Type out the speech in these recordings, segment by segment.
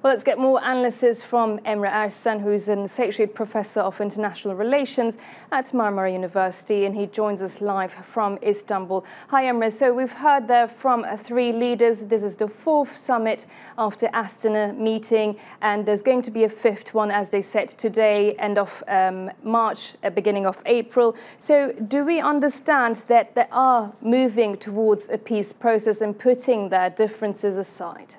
Well, let's get more analysis from Emre Ersen, who's an Associate Professor of International Relations at Marmara University, and he joins us live from Istanbul. Hi, Emre. So we've heard there from three leaders. This is the fourth summit after Astana meeting, and there's going to be a fifth one, as they said today, end of March, beginning of April. So do we understand that they are moving towards a peace process and putting their differences aside?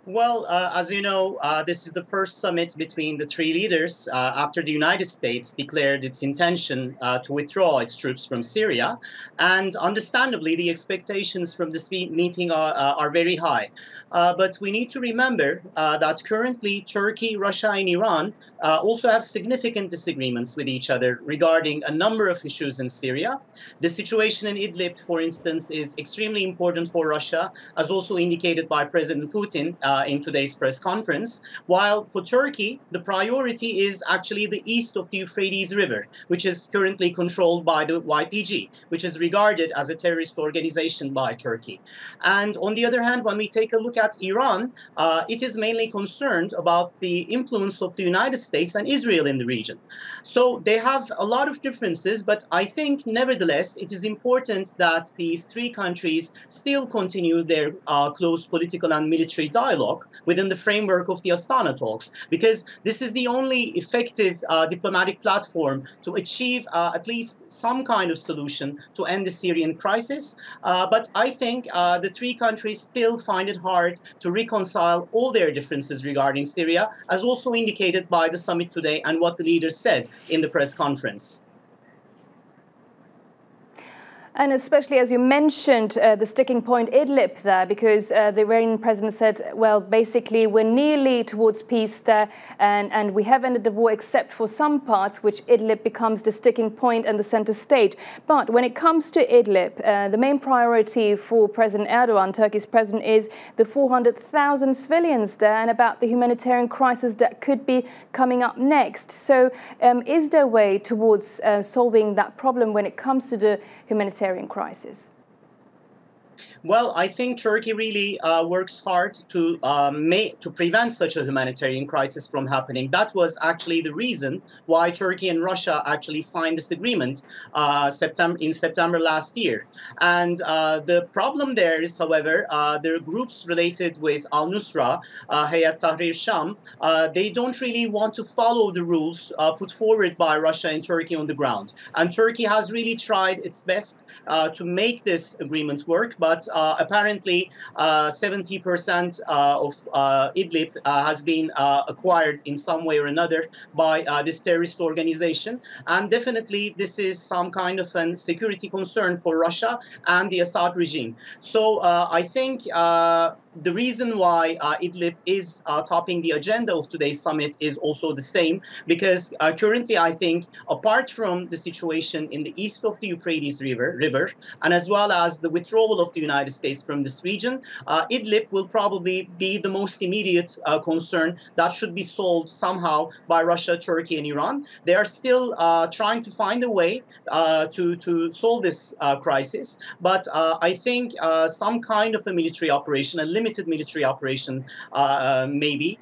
Well, as you know, this is the first summit between the three leaders after the United States declared its intention to withdraw its troops from Syria. And understandably, the expectations from this meeting are very high. But we need to remember that currently Turkey, Russia, and Iran also have significant disagreements with each other regarding a number of issues in Syria. The situation in Idlib, for instance, is extremely important for Russia, as also indicated by President Putin in today's press conference, while for Turkey, the priority is actually the east of the Euphrates River, which is currently controlled by the YPG, which is regarded as a terrorist organization by Turkey. And on the other hand, when we take a look at Iran, it is mainly concerned about the influence of the United States and Israel in the region. So they have a lot of differences, but I think nevertheless, it is important that these three countries still continue their close political and military dialogue within the framework of the Astana talks, because this is the only effective diplomatic platform to achieve at least some kind of solution to end the Syrian crisis. But I think the three countries still find it hard to reconcile all their differences regarding Syria, as also indicated by the summit today and what the leaders said in the press conference. And especially, as you mentioned, the sticking point Idlib there, because the Iranian president said, well, basically, we're nearly towards peace there, and we have ended the war except for some parts, which Idlib becomes the sticking point and the center stage. But when it comes to Idlib, the main priority for President Erdogan, Turkey's president, is the 400,000 civilians there and about the humanitarian crisis that could be coming up next. So is there a way towards solving that problem when it comes to the humanitarian crisis? Well, I think Turkey really works hard to prevent such a humanitarian crisis from happening. That was actually the reason why Turkey and Russia actually signed this agreement in September last year. And the problem there is, however, there are groups related with Al-Nusra, Hayat Tahrir Sham. They don't really want to follow the rules put forward by Russia and Turkey on the ground. And Turkey has really tried its best to make this agreement work, but apparently 70% of Idlib has been acquired in some way or another by this terrorist organization. And definitely this is some kind of a security concern for Russia and the Assad regime. So I think the reason why Idlib is topping the agenda of today's summit is also the same, because currently I think, apart from the situation in the east of the Euphrates River, and as well as the withdrawal of the United States from this region, Idlib will probably be the most immediate concern that should be solved somehow by Russia, Turkey, and Iran. They are still trying to find a way to solve this crisis, but I think some kind of a military operation, a limited military operation maybe,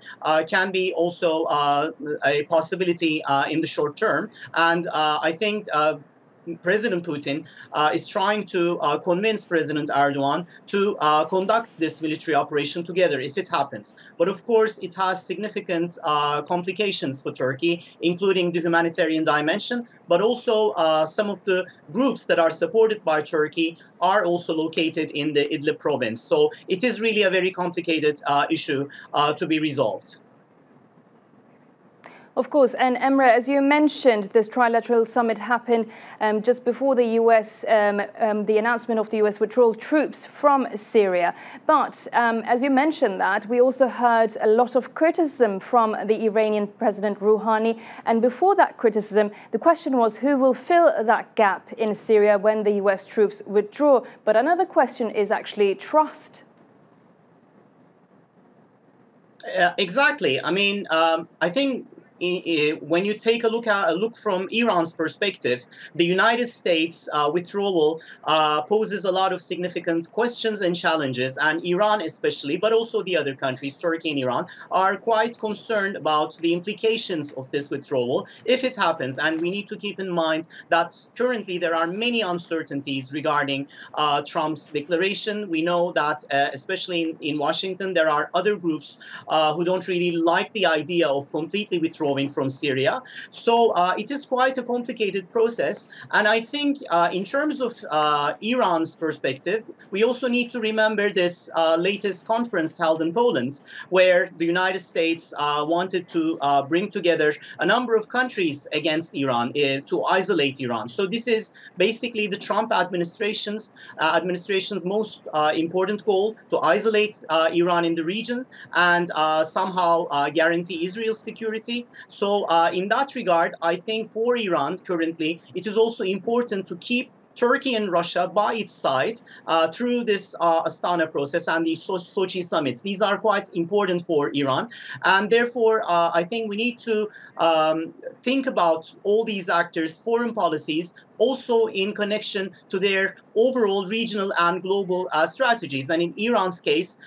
can be also a possibility in the short term. And I think President Putin is trying to convince President Erdogan to conduct this military operation together if it happens. But of course, it has significant complications for Turkey, including the humanitarian dimension, but also some of the groups that are supported by Turkey are also located in the Idlib province. So it is really a very complicated issue to be resolved. Of course, and Emre, as you mentioned, this trilateral summit happened just before the US, the announcement of the US withdrawal troops from Syria. But as you mentioned that, we also heard a lot of criticism from the Iranian President Rouhani. And before that criticism, the question was who will fill that gap in Syria when the US troops withdraw. But another question is actually trust. Exactly. I mean, I think when you take a look from Iran's perspective, the United States withdrawal poses a lot of significant questions and challenges, and Iran especially, but also the other countries, Turkey and Iran, are quite concerned about the implications of this withdrawal if it happens. And we need to keep in mind that currently there are many uncertainties regarding Trump's declaration. We know that, especially in Washington, there are other groups who don't really like the idea of completely withdrawing from Syria. So it is quite a complicated process. And I think in terms of Iran's perspective, we also need to remember this latest conference held in Poland, where the United States wanted to bring together a number of countries against Iran to isolate Iran. So this is basically the Trump administration's most important goal, to isolate Iran in the region and somehow guarantee Israel's security. So in that regard, I think for Iran currently, it is also important to keep Turkey and Russia by its side through this Astana process and the Sochi summits. These are quite important for Iran. And therefore, I think we need to think about all these actors' foreign policies also in connection to their overall regional and global strategies. And in Iran's case,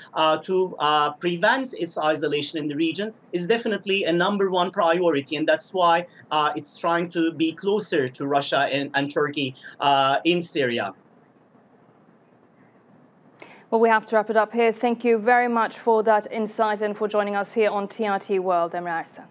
to prevent its isolation in the region is definitely a #1 priority. And that's why it's trying to be closer to Russia and Turkey in Syria. Well, we have to wrap it up here. Thank you very much for that insight and for joining us here on TRT World, Emre Ersen.